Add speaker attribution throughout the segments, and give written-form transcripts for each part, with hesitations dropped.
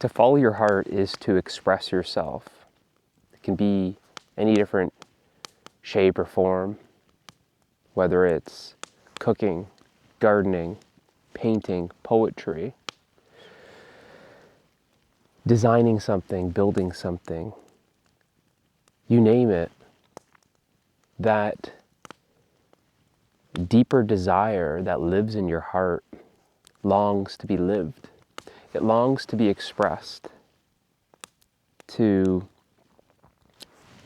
Speaker 1: To follow your heart is to express yourself. It can be any different shape or form, whether it's cooking, gardening, painting, poetry, designing something, building something, you name it. That deeper desire that lives in your heart longs to be lived. It longs to be expressed, to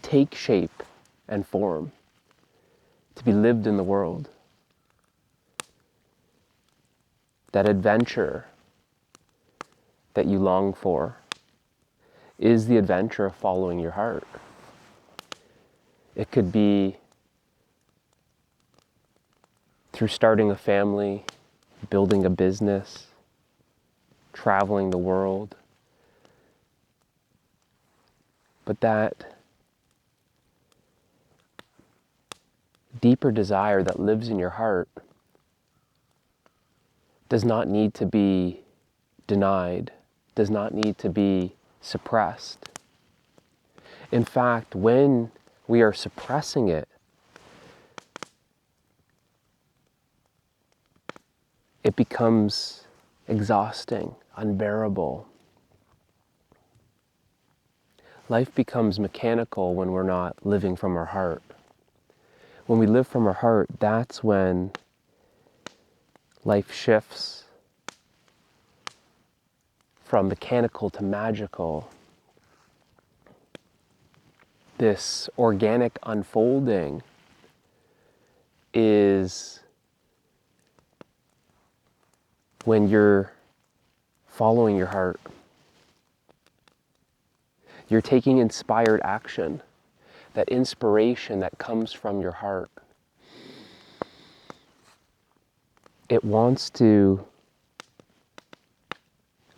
Speaker 1: take shape and form, to be lived in the world. That adventure that you long for is the adventure of following your heart. It could be through starting a family, building a business, traveling the world. But that deeper desire that lives in your heart does not need to be denied, does not need to be suppressed. In fact, when we are suppressing it, it becomes exhausting, unbearable. Life becomes mechanical when we're not living from our heart. When we live from our heart, that's when life shifts from mechanical to magical. This organic unfolding is when you're following your heart. You're taking inspired action, that inspiration that comes from your heart. It wants to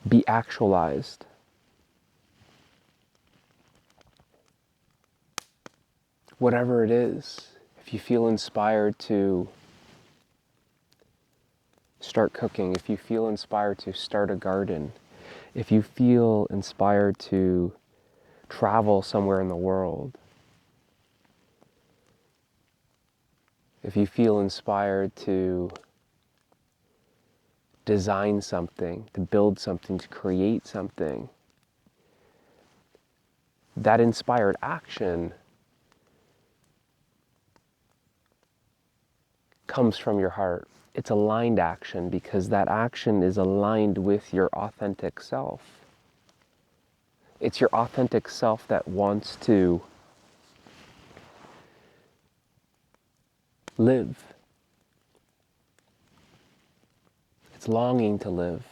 Speaker 1: be actualized. Whatever it is, if you feel inspired to start cooking, if you feel inspired to start a garden, if you feel inspired to travel somewhere in the world, if you feel inspired to design something, to build something, to create something, that inspired action comes from your heart. It's aligned action because that action is aligned with your authentic self. It's your authentic self that wants to live. It's longing to live.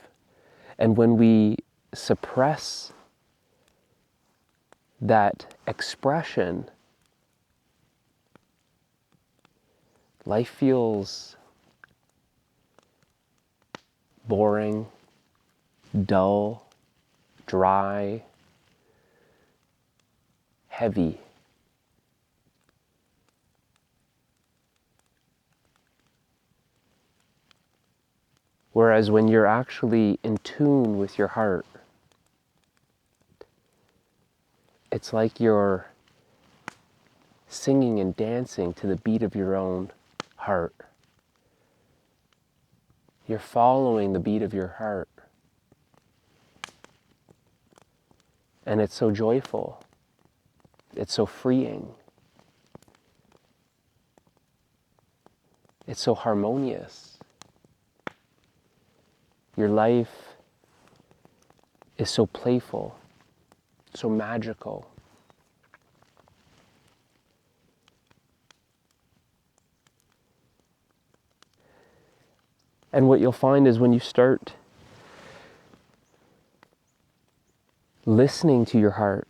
Speaker 1: And when we suppress that expression, life feels boring, dull, dry, heavy. Whereas when you're actually in tune with your heart, it's like you're singing and dancing to the beat of your own heart. You're following the beat of your heart. And it's so joyful. It's so freeing. It's so harmonious. Your life is so playful, so magical. And what you'll find is when you start listening to your heart,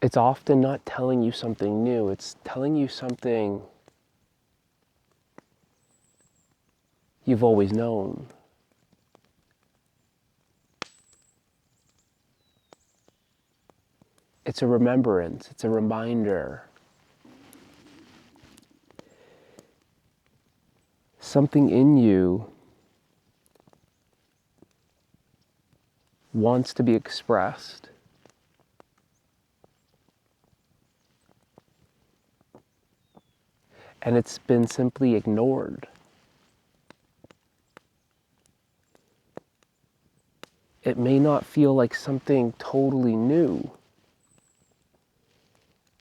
Speaker 1: it's often not telling you something new, it's telling you something you've always known. It's a remembrance, it's a reminder. something in you wants to be expressed. And it's been simply ignored. It may not feel like something totally new,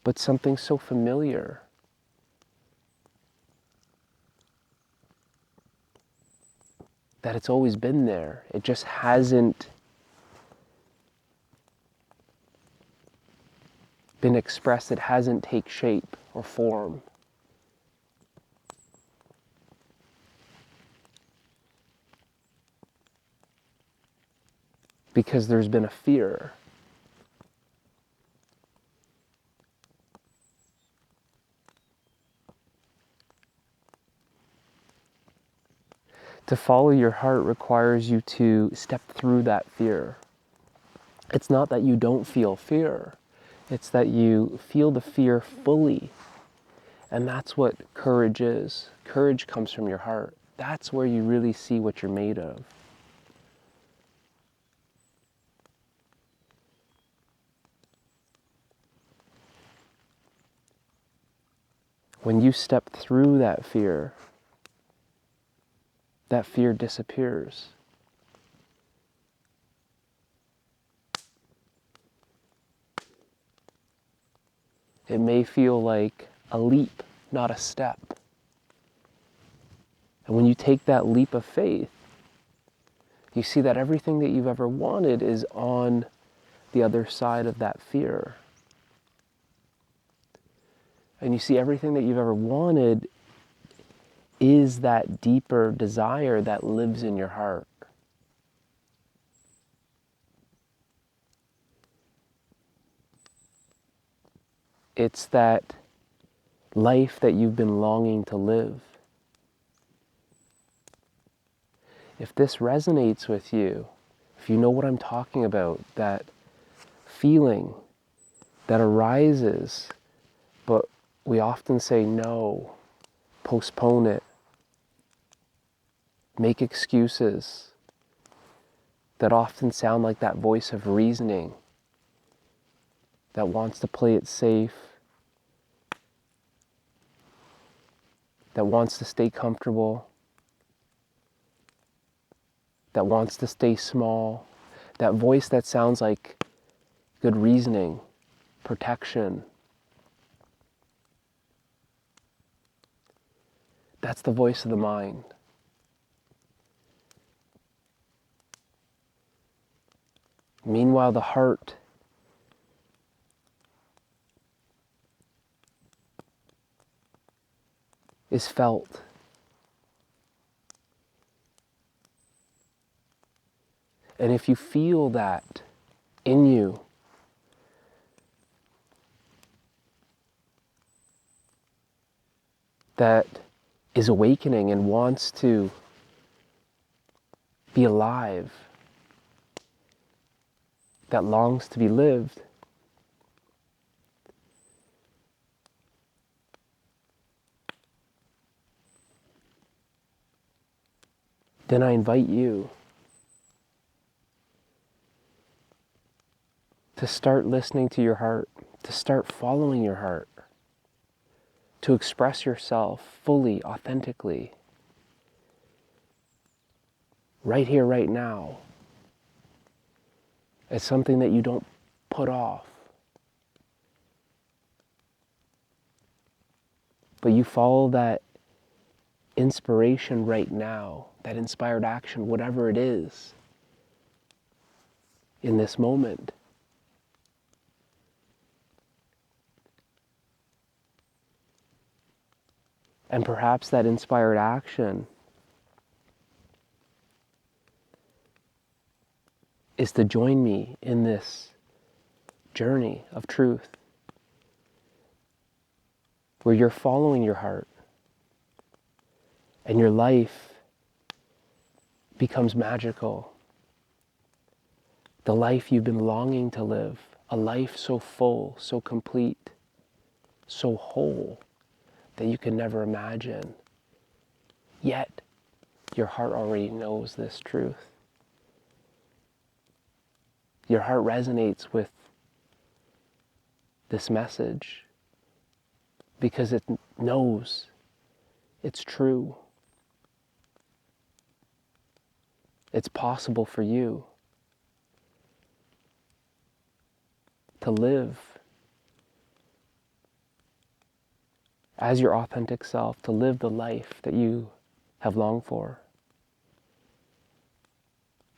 Speaker 1: but something so familiar. That it's always been there. It just hasn't been expressed. It hasn't taken shape or form. Because there's been a fear. To follow your heart requires you to step through that fear. It's not that you don't feel fear. It's that you feel the fear fully. And that's what courage is. Courage comes from your heart. That's where you really see what you're made of. When you step through that fear disappears. It may feel like a leap, not a step. And when you take that leap of faith, you see that everything that you've ever wanted is on the other side of that fear. And you see everything that you've ever wanted is that deeper desire that lives in your heart. It's that life that you've been longing to live. If this resonates with you, if you know what I'm talking about, that feeling that arises, but we often say no, postpone it, make excuses that often sound like that voice of reasoning that wants to play it safe, that wants to stay comfortable, that wants to stay small, that voice that sounds like good reasoning, protection. That's the voice of the mind. Meanwhile, the heart is felt. And if you feel that in you, that is awakening and wants to be alive, that longs to be lived, then I invite you to start listening to your heart, to start following your heart, to express yourself fully, authentically, right here, right now, as something that you don't put off, but you follow that inspiration right now, that inspired action, whatever it is, in this moment. And perhaps that inspired action is to join me in this journey of truth, where you're following your heart and your life becomes magical. The life you've been longing to live, a life so full, so complete, so whole that you can never imagine. Yet, Your heart already knows this truth. Your heart resonates with this message because it knows it's true. It's possible for you to live as your authentic self, to live the life that you have longed for.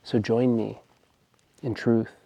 Speaker 1: So join me in truth.